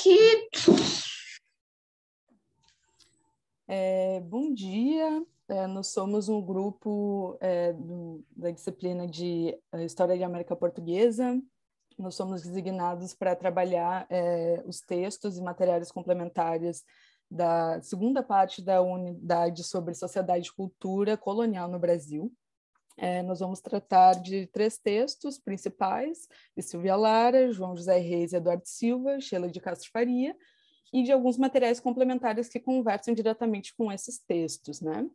que... Bom dia, nós somos um grupo da disciplina de História da América Portuguesa. Nós somos designados para trabalhar os textos e materiais complementares da segunda parte da unidade sobre sociedade e cultura colonial no Brasil. Nós vamos tratar de 3 textos principais, de Silvia Lara, João José Reis e Eduardo Silva, Sheila de Castro Faria, e de alguns materiais complementares que conversam diretamente com esses textos, né?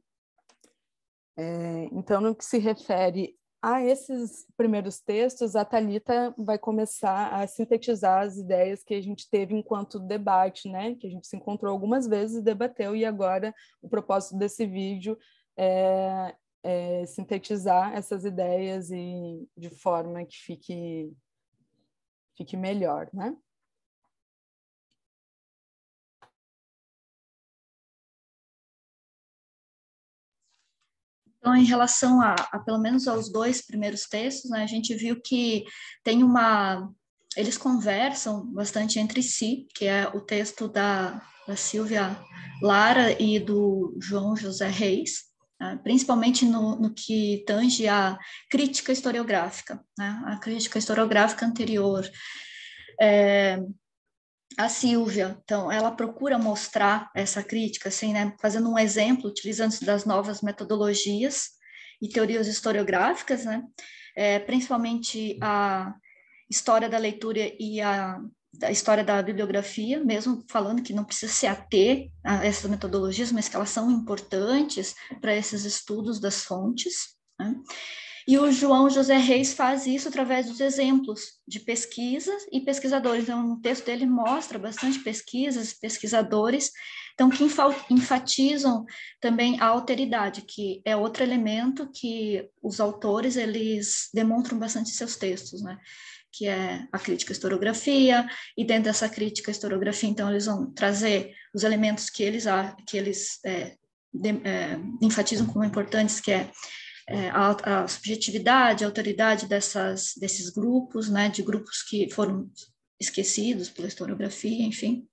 Então, no que se refere a esses primeiros textos, a Thalita vai começar a sintetizar as ideias que a gente teve enquanto debate, né? Que a gente se encontrou algumas vezes e debateu, e agora o propósito desse vídeo é sintetizar essas ideias e de forma que fique melhor, né? Então, em relação pelo menos aos 2 primeiros textos, né, a gente viu que tem eles conversam bastante entre si, que é o texto da Silvia Lara e do João José Reis, né, principalmente no que tange a crítica historiográfica, né, a crítica historiográfica anterior. A Silvia, então, ela procura mostrar essa crítica, assim, né, fazendo um exemplo, utilizando das novas metodologias e teorias historiográficas, né, principalmente a história da leitura e a história da bibliografia, mesmo falando que não precisa se ater a essas metodologias, mas que elas são importantes para esses estudos das fontes, né? E o João José Reis faz isso através dos exemplos de pesquisas e pesquisadores. Então, o texto dele mostra bastante pesquisas, pesquisadores, então, que enfatizam também a alteridade, que é outro elemento que os autores, eles demonstram bastante em seus textos, né? Que é a crítica à historiografia, e dentro dessa crítica à historiografia, então, eles vão trazer os elementos que eles enfatizam como importantes, que é a subjetividade, a autoridade desses grupos, né, de grupos que foram esquecidos pela historiografia, enfim.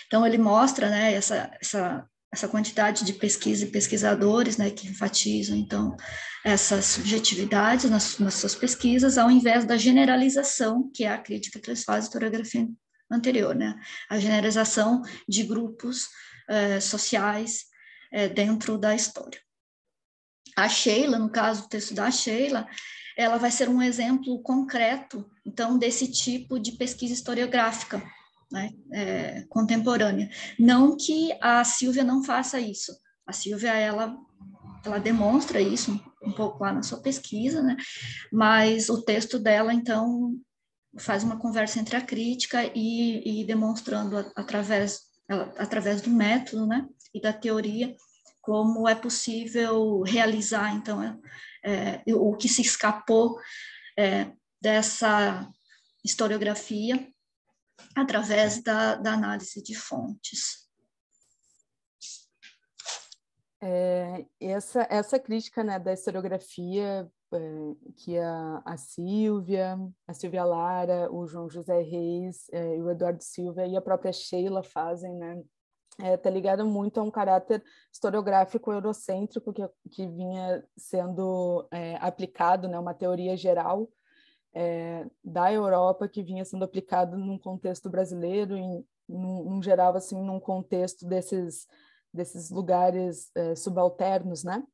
Então, ele mostra, né, essa quantidade de pesquisa e pesquisadores, né, que enfatizam, então, essas subjetividades nas suas pesquisas, ao invés da generalização, que é a crítica que eles fazem à historiografia anterior, né, a generalização de grupos sociais dentro da história. A Sheila, no caso, o texto da Sheila, ela vai ser um exemplo concreto, então, desse tipo de pesquisa historiográfica, né, contemporânea. Não que a Silvia não faça isso. A Silvia, ela demonstra isso um pouco lá na sua pesquisa, né, mas o texto dela, então, faz uma conversa entre a crítica e demonstrando através do método, né, e da teoria, como é possível realizar, então, o que se escapou dessa historiografia através da análise de fontes. Essa crítica, né, da historiografia que a Silvia Lara, o João José Reis, e o Eduardo Silva e a própria Sheila fazem, né, está ligado muito a um caráter historiográfico eurocêntrico que vinha sendo aplicado, né, uma teoria geral da Europa que vinha sendo aplicado num contexto brasileiro, num geral, assim, num contexto desses lugares subalternos, né?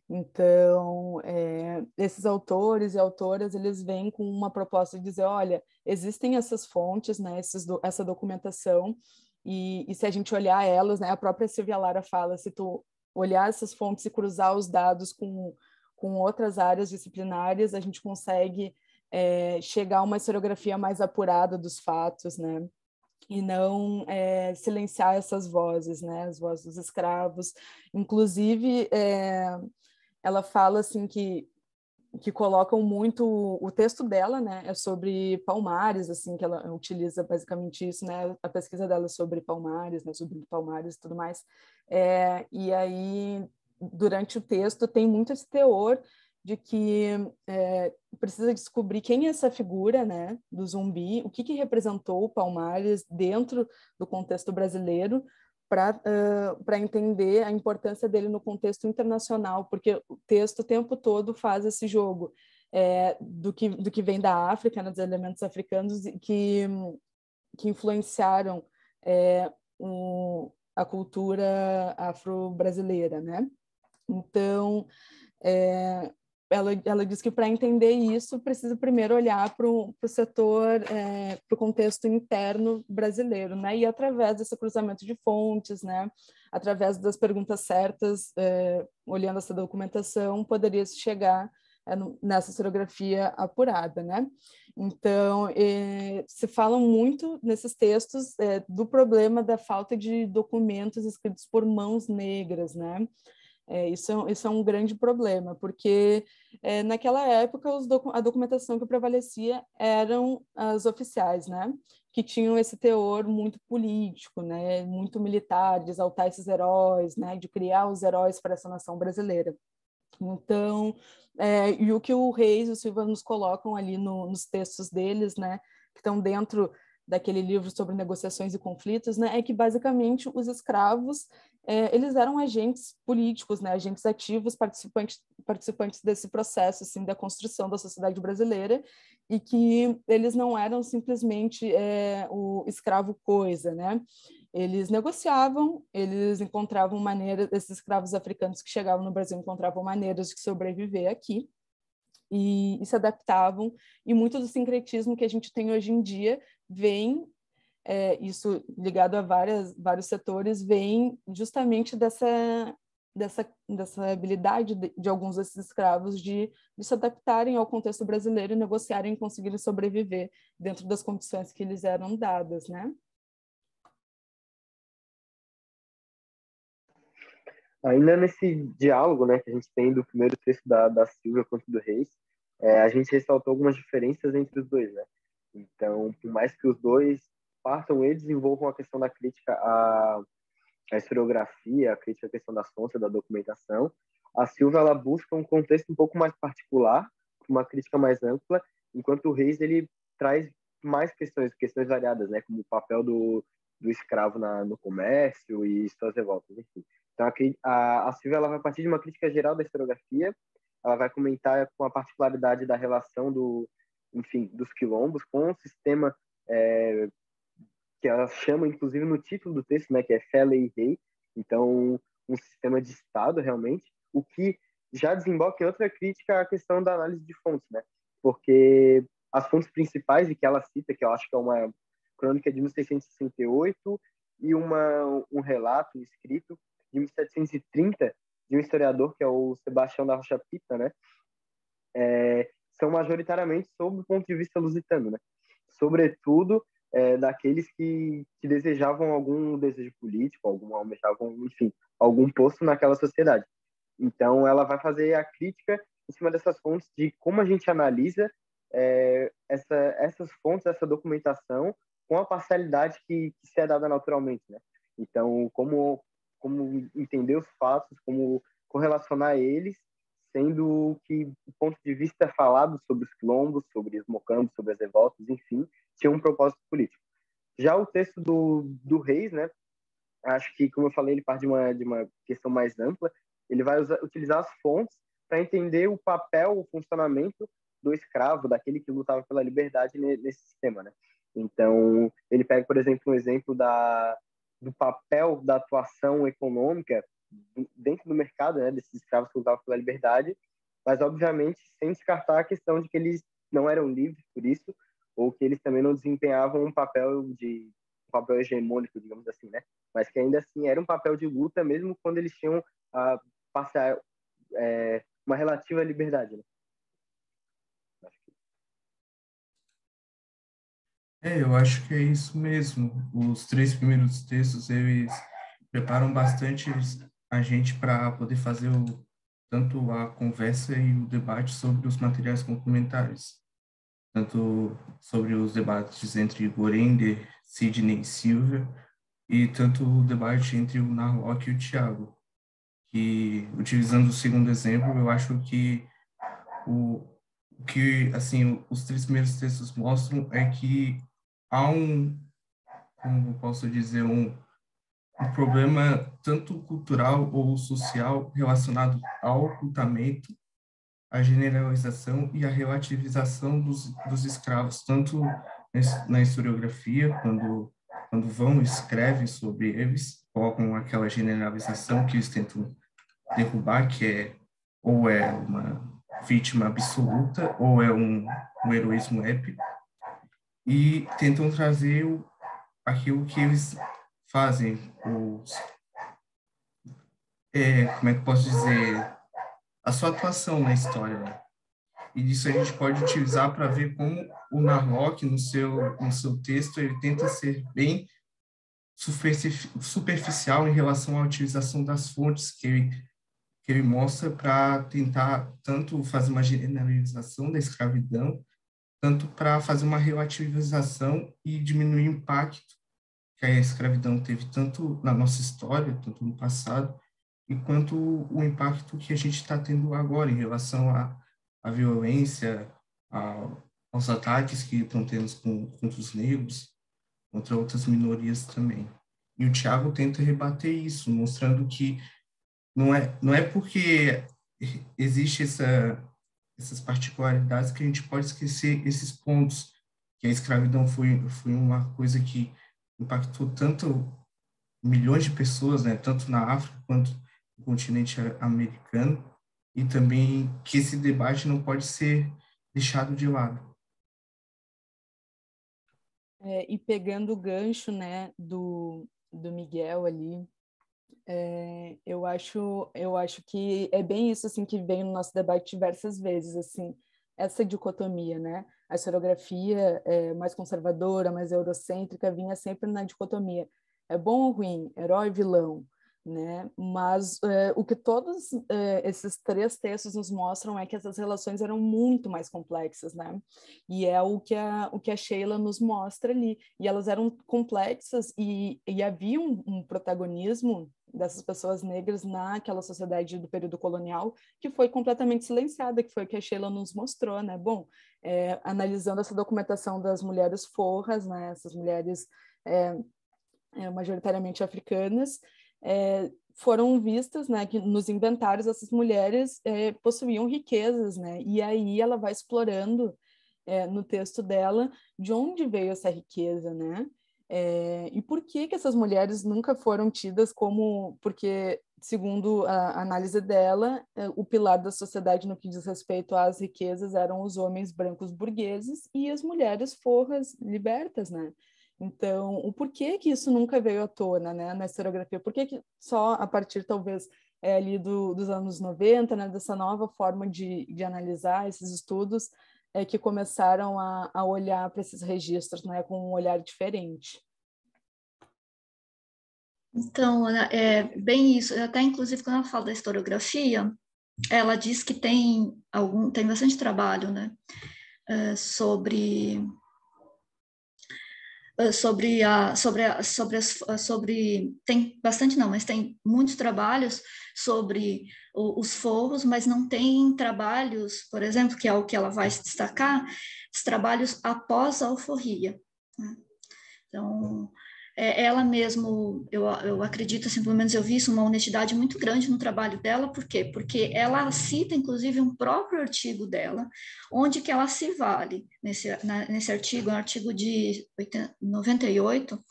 Então, esses autores e autoras, eles vêm com uma proposta de dizer, olha, existem essas fontes, né, essa documentação, e se a gente olhar elas, né, a própria Silvia Lara fala, se tu olhar essas fontes e cruzar os dados com outras áreas disciplinares, a gente consegue chegar a uma historiografia mais apurada dos fatos, né? E não silenciar essas vozes, né? As vozes dos escravos. Inclusive, ela fala assim que colocam muito o texto dela, né, é sobre Palmares, assim, que ela utiliza basicamente isso, né, a pesquisa dela sobre Palmares, né, sobre Palmares e tudo mais, e aí durante o texto tem muito esse teor de que precisa descobrir quem é essa figura, né, do zumbi, o que representou o Palmares dentro do contexto brasileiro, para entender a importância dele no contexto internacional, porque o texto o tempo todo faz esse jogo do que vem da África, né, dos elementos africanos que influenciaram a cultura afro-brasileira, né? Então, ela diz que para entender isso precisa primeiro olhar para o setor, para o contexto interno brasileiro, né? E através desse cruzamento de fontes, né? Através das perguntas certas, olhando essa documentação, poderia se chegar nessa historiografia apurada, né? Então, se fala muito nesses textos do problema da falta de documentos escritos por mãos negras, né? Isso é um grande problema, porque naquela época a documentação que prevalecia eram as oficiais, né? Que tinham esse teor muito político, né? Muito militar, de exaltar esses heróis, né? De criar os heróis para essa nação brasileira. Então, e o que o Reis e o Silva nos colocam ali nos textos deles, né? Que estão dentro daquele livro sobre negociações e conflitos, né? É que basicamente os escravos eles eram agentes políticos, né, agentes ativos, participantes desse processo, assim, da construção da sociedade brasileira, e que eles não eram simplesmente o escravo coisa, né? Eles negociavam, eles encontravam maneiras, esses escravos africanos que chegavam no Brasil encontravam maneiras de sobreviver aqui, e se adaptavam, e muito do sincretismo que a gente tem hoje em dia vem isso ligado a vários setores, vem justamente dessa habilidade de alguns desses escravos de se adaptarem ao contexto brasileiro e negociarem e conseguirem sobreviver dentro das condições que lhes eram dadas, né? Ainda nesse diálogo, né, que a gente tem do primeiro texto da Silvia quanto do Reis, a gente ressaltou algumas diferenças entre os dois, né? Então, por mais que os dois partam e desenvolvam a questão da crítica à historiografia, a crítica à questão das fontes, da documentação, a Silvia ela busca um contexto um pouco mais particular, uma crítica mais ampla, enquanto o Reis ele traz mais questões variadas, né, como o papel do escravo no comércio e suas revoltas, enfim. Então, a Silvia ela vai partir de uma crítica geral da historiografia, ela vai comentar com a particularidade da relação dos quilombos com o sistema que ela chama, inclusive, no título do texto, né, que é Fé, Lei e Rei. Então, um sistema de Estado, realmente, o que já desemboca em outra crítica à questão da análise de fontes, né? Porque as fontes principais e que ela cita, que eu acho que é uma crônica de 1668 e um relato escrito de 1730 de um historiador que é o Sebastião da Rocha Pita, né? São majoritariamente sob o ponto de vista lusitano, né? Sobretudo daqueles que desejavam algum desejo político, almejavam, enfim, algum posto naquela sociedade. Então, ela vai fazer a crítica em cima dessas fontes de como a gente analisa essas fontes, essa documentação, com a parcialidade que se é dada naturalmente, né? Então, como entender os fatos, como correlacionar eles, sendo que o ponto de vista falado sobre os quilombos, sobre os mocambos, sobre as revoltas, enfim, tinha um propósito político. Já o texto do Reis, né, acho que, como eu falei, ele parte de uma questão mais ampla, ele vai utilizar as fontes para entender o papel, o funcionamento do escravo, daquele que lutava pela liberdade nesse sistema, né? Então, ele pega, por exemplo, um exemplo do papel da atuação econômica dentro do mercado, né, desses escravos que lutavam pela liberdade, mas, obviamente, sem descartar a questão de que eles não eram livres por isso, ou que eles também não desempenhavam um papel hegemônico, digamos assim, né? Mas que ainda assim era um papel de luta, mesmo quando eles tinham uma relativa liberdade, né? Eu acho que é isso mesmo. Os três primeiros textos, eles preparam bastante a gente para poder fazer tanto a conversa e o debate sobre os materiais complementares, tanto sobre os debates entre Gorender, Sidney e Silvia, e tanto o debate entre o Narlock e o Tiago, que, utilizando o segundo exemplo, eu acho que O que, assim, os 3 primeiros textos mostram é que há como eu posso dizer, um problema tanto cultural ou social relacionado ao ocultamento, à generalização e à relativização dos escravos, tanto na historiografia, quando vão e escrevem sobre eles, colocam aquela generalização que eles tentam derrubar, que é ou é uma vítima absoluta ou é um heroísmo épico, e tentam trazer aquilo que eles fazem, como é que eu posso dizer, a sua atuação na história, né? E isso a gente pode utilizar para ver como o Narlock, no seu texto, ele tenta ser bem superficial em relação à utilização das fontes que ele mostra para tentar tanto fazer uma generalização da escravidão, tanto para fazer uma relativização e diminuir o impacto que a escravidão teve tanto na nossa história, tanto no passado, e quanto o impacto que a gente está tendo agora em relação à violência, aos ataques que estão tendo contra os negros, contra outras minorias também. E o Tiago tenta rebater isso, mostrando que não é porque existe essas particularidades que a gente pode esquecer esses pontos, que a escravidão foi uma coisa que impactou tanto milhões de pessoas, né, tanto na África quanto no continente americano, e também que esse debate não pode ser deixado de lado. E pegando o gancho, né, do Miguel ali, eu acho que é bem isso assim que vem no nosso debate diversas vezes, assim, essa dicotomia, né? A historiografia mais conservadora, mais eurocêntrica, vinha sempre na dicotomia: é bom ou ruim, herói e vilão, né? Mas o que todos esses 3 textos nos mostram é que essas relações eram muito mais complexas, né? E é o que a Sheila nos mostra ali. E elas eram complexas e havia um protagonismo dessas pessoas negras naquela sociedade do período colonial que foi completamente silenciada, que foi o que a Sheila nos mostrou, né? Bom, analisando essa documentação das mulheres forras, né? Essas mulheres majoritariamente africanas, foram vistas, né, que nos inventários essas mulheres possuíam riquezas, né? E aí ela vai explorando no texto dela de onde veio essa riqueza, né? E por que essas mulheres nunca foram tidas como... Porque, segundo a análise dela, o pilar da sociedade no que diz respeito às riquezas eram os homens brancos burgueses e as mulheres forras libertas, né? Então, o porquê que isso nunca veio à tona, né, na historiografia? Por que só a partir, talvez, ali dos anos 90, né, dessa nova forma de analisar esses estudos, que começaram a olhar para esses registros, né, com um olhar diferente? Então, Ana, é bem isso. Até, inclusive, quando ela fala da historiografia, ela diz que tem bastante trabalho, né, sobre tem bastante não, mas tem muitos trabalhos sobre os forros, mas não tem trabalhos, por exemplo, que é o que ela vai se destacar, os trabalhos após a alforria, né? Então, ela mesmo, eu acredito, assim, pelo menos eu vi isso, uma honestidade muito grande no trabalho dela. Por quê? Porque ela cita, inclusive, um próprio artigo dela, onde que ela se vale, nesse artigo, um artigo de 98,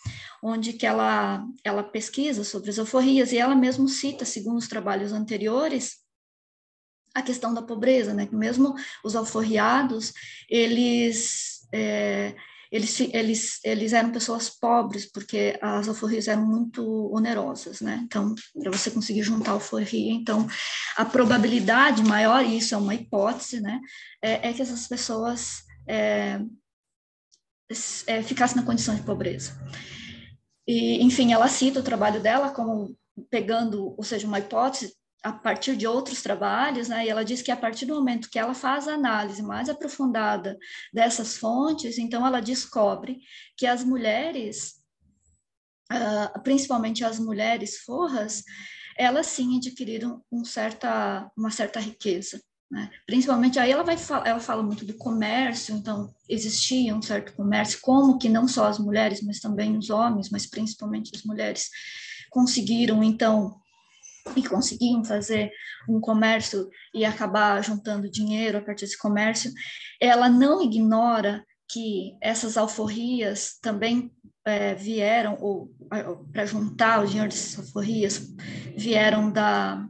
onde que ela pesquisa sobre as alforrias, e ela mesmo cita, segundo os trabalhos anteriores, a questão da pobreza, né? Que mesmo os alforriados, eles eram pessoas pobres, porque as alforrias eram muito onerosas, né? Então, para você conseguir juntar a alforria, então, a probabilidade maior, e isso é uma hipótese, né? É que essas pessoas ficassem na condição de pobreza. E, enfim, ela cita o trabalho dela como pegando, ou seja, uma hipótese a partir de outros trabalhos, né? E ela diz que a partir do momento que ela faz a análise mais aprofundada dessas fontes, então ela descobre que as mulheres, principalmente as mulheres forras, elas sim adquiriram uma certa riqueza, né? Principalmente aí ela fala muito do comércio, então existia um certo comércio, como que não só as mulheres, mas também os homens, mas principalmente as mulheres conseguiram então e conseguiam fazer um comércio e acabar juntando dinheiro a partir desse comércio. Ela não ignora que essas alforrias também vieram, ou para juntar o dinheiro dessas alforrias, vieram da,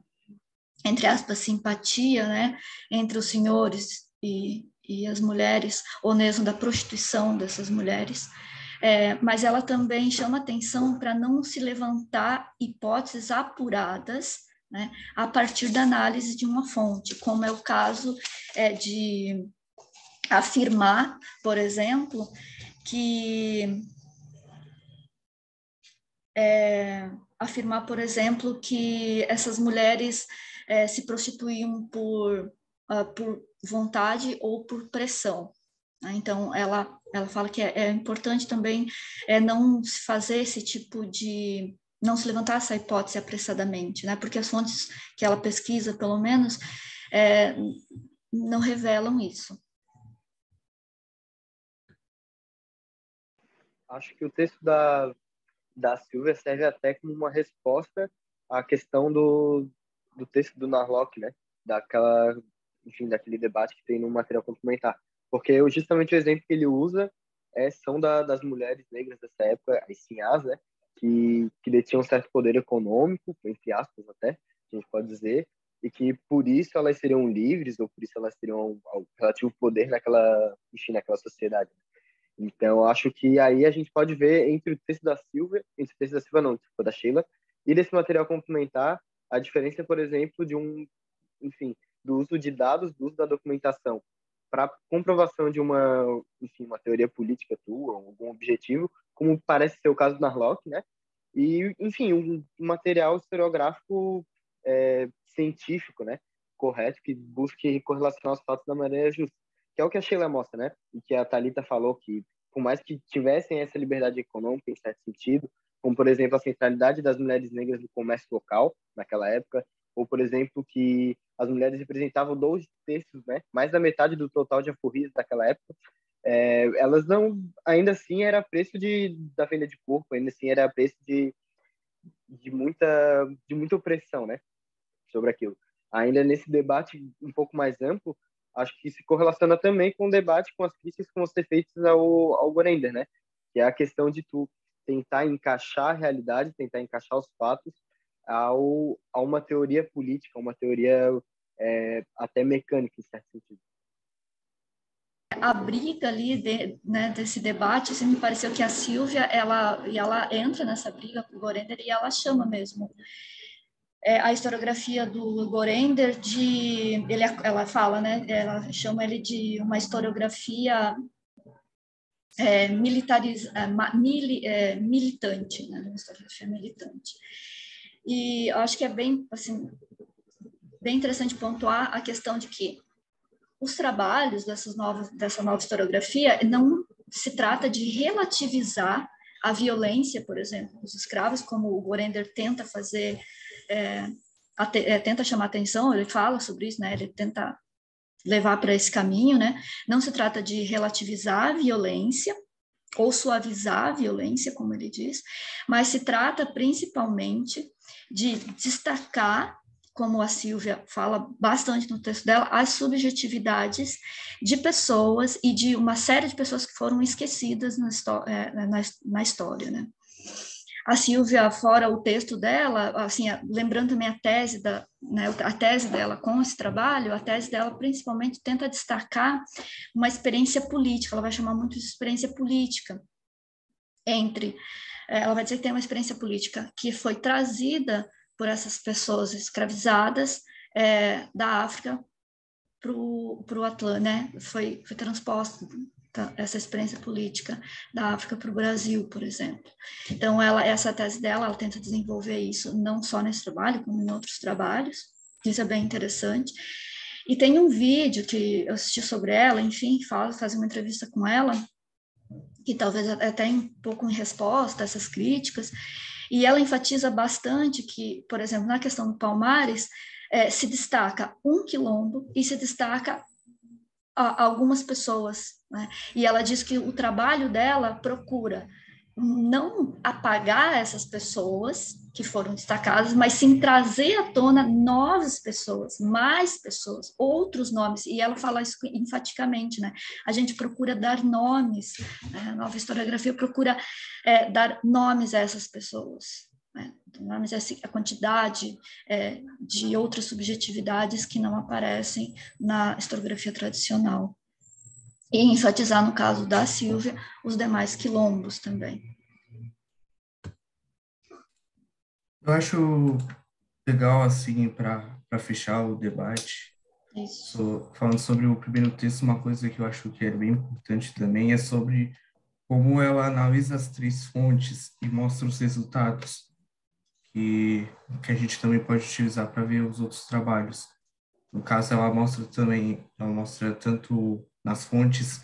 entre aspas, simpatia, né, entre os senhores e as mulheres, ou mesmo da prostituição dessas mulheres. Mas ela também chama atenção para não se levantar hipóteses apuradas, né, a partir da análise de uma fonte, como é o caso de afirmar, por exemplo, que essas mulheres se prostituíam por vontade ou por pressão. Então, ela fala que é importante também não se fazer esse tipo de... não se levantar essa hipótese apressadamente, né? Porque as fontes que ela pesquisa, pelo menos, não revelam isso. Acho que o texto da Silvia serve até como uma resposta à questão do texto do Narlock, né? Daquele debate que tem no material complementar. Porque justamente o exemplo que ele usa são das mulheres negras dessa época, as sinhás, né? Que detinham um certo poder econômico, entre aspas até, a gente pode dizer, e que por isso elas seriam livres, ou por isso elas teriam um relativo poder naquela sociedade. Então, acho que aí a gente pode ver entre o texto da Silvia, não, desculpa, da Sheila, e desse material complementar, a diferença, por exemplo, do uso de dados, do uso da documentação para comprovação de uma teoria política tua, algum objetivo, como parece ser o caso do Narlock, né? E, enfim, um material historiográfico científico, né? Correto, que busque correlacionar os fatos da maneira justa, que é o que a Sheila mostra, né? E que a Thalita falou que, por mais que tivessem essa liberdade econômica, em certo sentido, como, por exemplo, a centralidade das mulheres negras no comércio local, naquela época, ou, por exemplo, que as mulheres representavam 2/3, né? Mais da metade do total de alforrias daquela época, elas não... Ainda assim, era preço da venda de corpo, ainda assim, era preço de muita opressão, né? Sobre aquilo. Ainda nesse debate um pouco mais amplo, acho que se correlaciona também com o debate, com as críticas que vão ser feitas ao Gorender, né? Que é a questão de tu tentar encaixar a realidade, tentar encaixar os fatos a uma teoria política, uma teoria até mecânica, em certo sentido. A briga ali né, desse debate, assim, me pareceu que a Silvia, ela entra nessa briga com o Gorender e ela chama mesmo a historiografia do Gorender ela fala, né, ela chama ele de uma historiografia militante, né, uma historiografia militante. E eu acho que é bem, assim, bem interessante pontuar a questão de que os trabalhos dessa nova historiografia não se trata de relativizar a violência, por exemplo, dos escravos, como o Gorender tenta fazer, tenta chamar atenção, ele fala sobre isso, né? Ele tenta levar para esse caminho, né? Não se trata de relativizar a violência ou suavizar a violência, como ele diz, mas se trata principalmente de destacar, como a Silvia fala bastante no texto dela, as subjetividades de pessoas e de uma série de pessoas que foram esquecidas na história, né? A Silvia, fora o texto dela, assim, lembrando também a tese dela com esse trabalho, a tese dela principalmente tenta destacar uma experiência política, ela vai chamar muito de experiência política, ela vai dizer que tem uma experiência política que foi trazida por essas pessoas escravizadas da África para o Atlântico, né? Foi transposta essa experiência política da África para o Brasil, por exemplo. Então, essa tese dela, ela tenta desenvolver isso não só nesse trabalho, como em outros trabalhos. Isso é bem interessante. E tem um vídeo que eu assisti sobre ela, enfim, faz uma entrevista com ela, que talvez até um pouco em resposta a essas críticas, e ela enfatiza bastante que, por exemplo, na questão do Palmares, se destaca um quilombo e se destaca algumas pessoas, né? E ela diz que o trabalho dela procura não apagar essas pessoas que foram destacadas, mas sim trazer à tona novas pessoas, mais pessoas, outros nomes, e ela fala isso enfaticamente, né? A gente procura dar nomes, né? A nova historiografia procura dar nomes a essas pessoas, né? Nomes a quantidade de outras subjetividades que não aparecem na historiografia tradicional. E enfatizar, no caso da Sílvia, os demais quilombos também. Eu acho legal, assim, para fechar o debate, falando sobre o primeiro texto, uma coisa que eu acho que é bem importante também é sobre como ela analisa as 3 fontes e mostra os resultados que a gente também pode utilizar para ver os outros trabalhos. No caso, ela mostra tanto nas fontes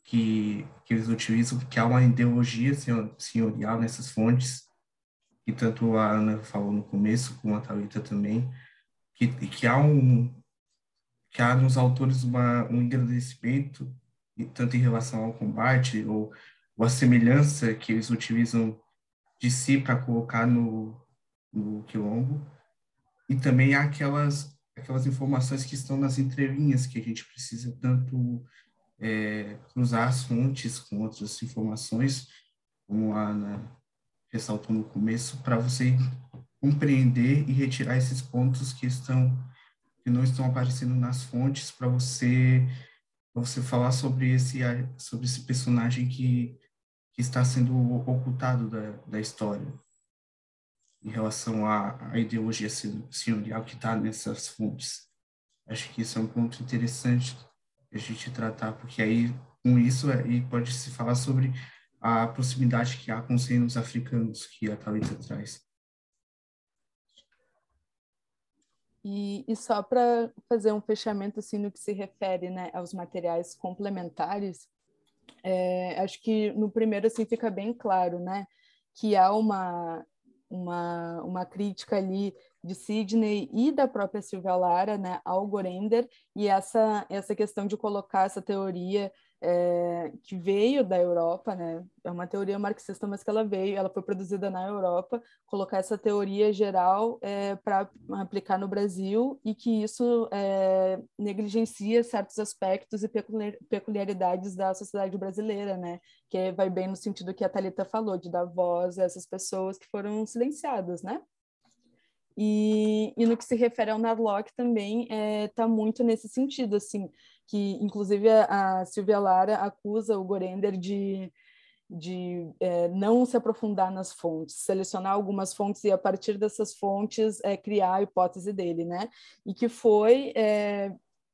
que eles utilizam, que há uma ideologia senhorial nessas fontes, que tanto a Ana falou no começo, como a Thalita também, que há nos autores um engrandecimento, tanto em relação ao combate, ou a semelhança que eles utilizam de si para colocar no quilombo, e também há aquelas informações que estão nas entrelinhas, que a gente precisa tanto cruzar as fontes com outras informações, como a Ana ressaltou no começo, para você compreender e retirar esses pontos que não estão aparecendo nas fontes, para você falar sobre esse personagem que está sendo ocultado da história, em relação à ideologia senhorial que está nessas fontes. Acho que isso é um ponto interessante a gente tratar, porque aí, com isso, aí pode se falar sobre a proximidade que há com os reinos africanos, que a Thalita traz. E só para fazer um fechamento assim, no que se refere, né, aos materiais complementares, acho que no primeiro assim, fica bem claro, né, que há uma crítica ali de Sidney e da própria Silvia Lara, né, ao Gorender, e essa questão de colocar essa teoria que veio da Europa, né, é uma teoria marxista, mas que ela foi produzida na Europa, colocar essa teoria geral para aplicar no Brasil, e que isso negligencia certos aspectos e peculiaridades da sociedade brasileira, né, que vai bem no sentido que a Thalita falou, de dar voz a essas pessoas que foram silenciadas, né? E no que se refere ao Narlock também está muito nesse sentido, assim, que inclusive a Silvia Lara acusa o Gorender de não se aprofundar nas fontes, selecionar algumas fontes e a partir dessas fontes criar a hipótese dele, né? E que foi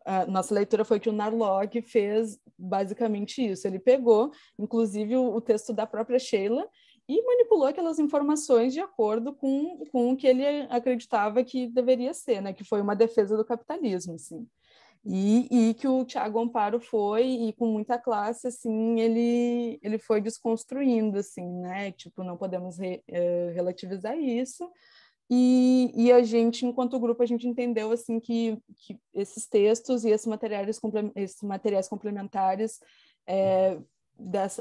a nossa leitura foi que o Narlock fez basicamente isso. Ele pegou, inclusive, o texto da própria Sheila e manipulou aquelas informações de acordo com o que ele acreditava que deveria ser, né? Que foi uma defesa do capitalismo, assim. E que o Tiago Amparo foi, e com muita classe, assim, ele foi desconstruindo, assim, né? Tipo, não podemos relativizar isso. E a gente, enquanto grupo, a gente entendeu, assim, que esses textos e esses materiais complementares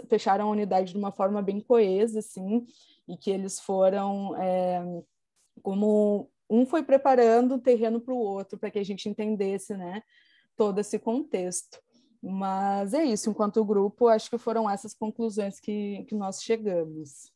fecharam a unidade de uma forma bem coesa, assim, e que eles foram como um foi preparando o terreno para o outro, para que a gente entendesse, né, todo esse contexto. Mas é isso, enquanto grupo, acho que foram essas conclusões que nós chegamos.